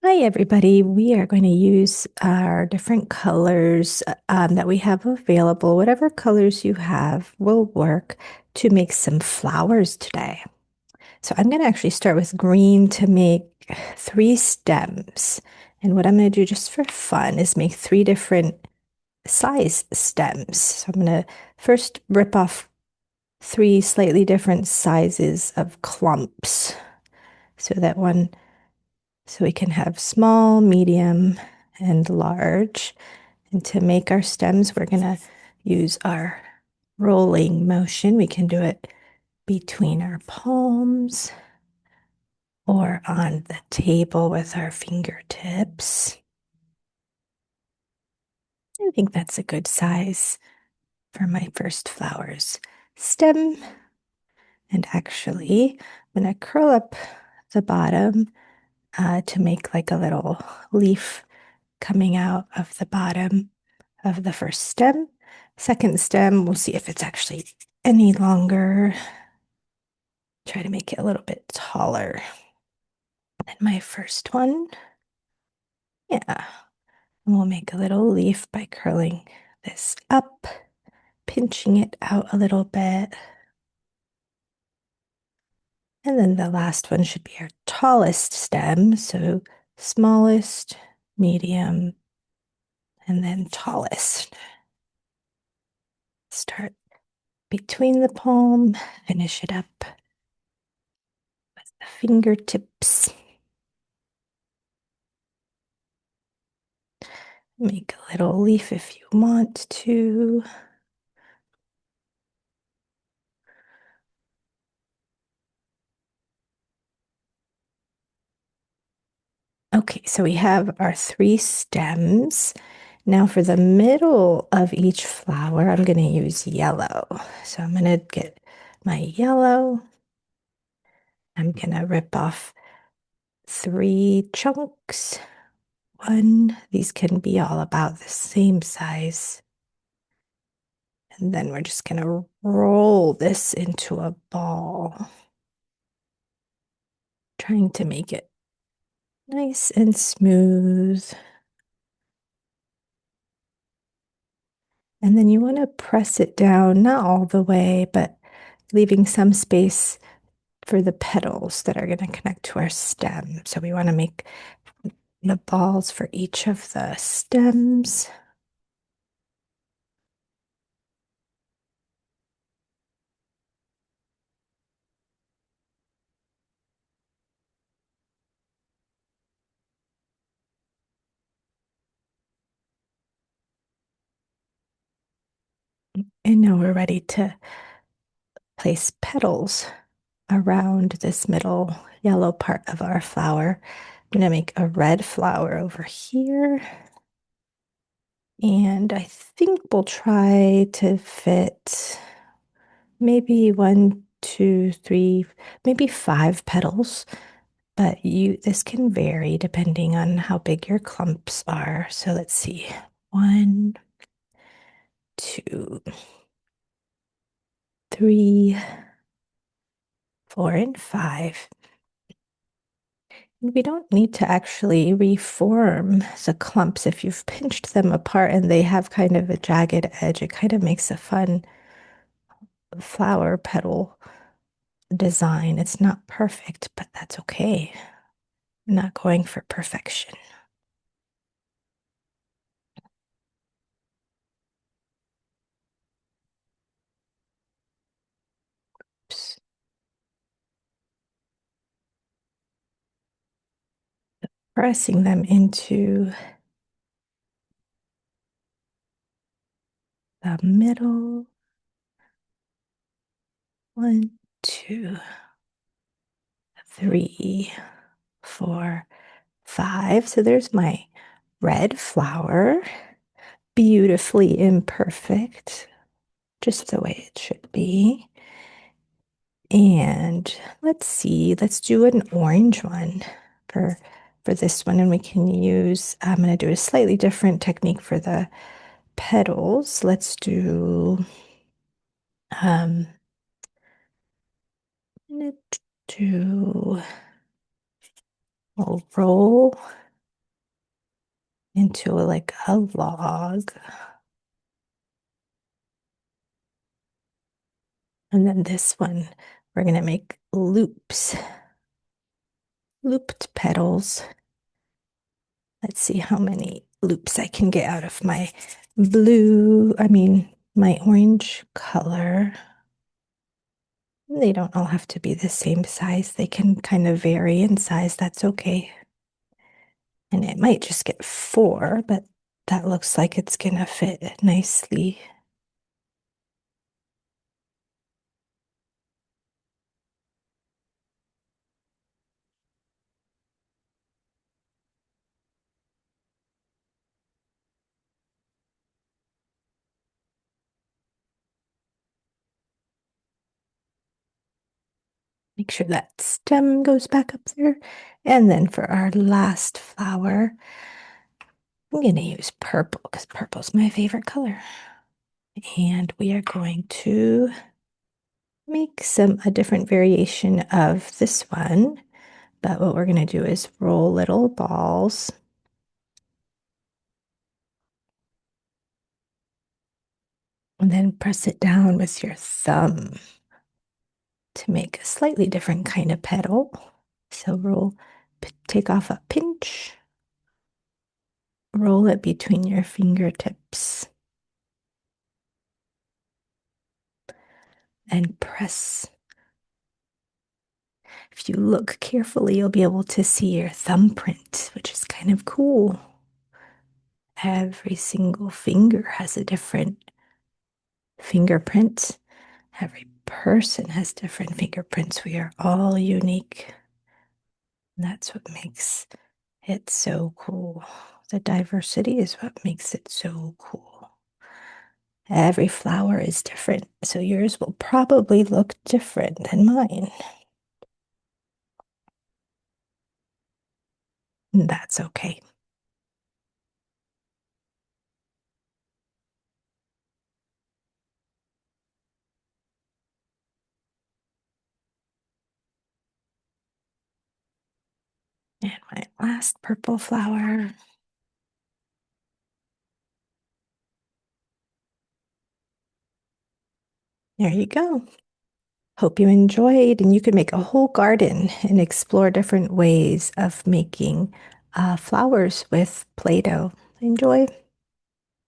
Hi, everybody. We are going to use our different colors that we have available. Whatever colors you have will work to make some flowers today. So I'm going to actually start with green to make three stems. And what I'm going to do just for fun is make three different size stems. So I'm going to first rip off three slightly different sizes of clumps so that one so we can have small, medium, and large. And to make our stems, we're going to use our rolling motion. We can do it between our palms or on the table with our fingertips. I think that's a good size for my first flowers stem. And actually, I'm going to curl up the bottom to make like a little leaf coming out of the bottom of the first stem. Second stem, we'll see if it's actually any longer. Try to make it a little bit taller than my first one. Yeah, and we'll make a little leaf by curling this up, pinching it out a little bit. And then the last one should be our tallest stem. So smallest, medium, and then tallest. Start between the palm, finish it up with the fingertips. Make a little leaf if you want to. Okay, so we have our three stems. Now for the middle of each flower, I'm going to use yellow. So I'm going to get my yellow. I'm going to rip off three chunks. One, these can be all about the same size. And then we're just going to roll this into a ball, trying to make it nice and smooth. And then you want to press it down, not all the way, but leaving some space for the petals that are going to connect to our stem. So we want to make the balls for each of the stems. And now we're ready to place petals around this middle yellow part of our flower. I'm going to make a red flower over here. And I think we'll try to fit maybe one, two, three, maybe five petals. But this can vary depending on how big your clumps are. So let's see. One, two, three, four, and five. And we don't need to actually reform the clumps. If you've pinched them apart and they have kind of a jagged edge, it kind of makes a fun flower petal design. It's not perfect, but that's okay. I'm not going for perfection. Oops. Pressing them into the middle. One, two, three, four, five. So there's my red flower, beautifully imperfect, just the way it should be. And let's see, let's do an orange one for this one, and we can use, I'm going to do a slightly different technique for the petals. Let's do I'm gonna do a roll into like a log. And then this one, we're going to make loops, looped petals. Let's see how many loops I can get out of my my orange color. They don't all have to be the same size. They can kind of vary in size. That's okay. And it might just get 4, but that looks like it's gonna fit nicely. Make sure that stem goes back up there. And then for our last flower, I'm gonna use purple because purple's my favorite color. And we are going to make a different variation of this one. But what we're gonna do is roll little balls. And then press it down with your thumb to make a slightly different kind of petal. So take off a pinch, roll it between your fingertips, and press. If you look carefully, you'll be able to see your thumbprint, which is kind of cool. Every single finger has a different fingerprint. Every person has different fingerprints. We are all unique. And that's what makes it so cool. The diversity is what makes it so cool. Every flower is different, so yours will probably look different than mine. And that's okay. And my last purple flower. There you go. Hope you enjoyed, and you could make a whole garden and explore different ways of making flowers with Play-Doh. Enjoy.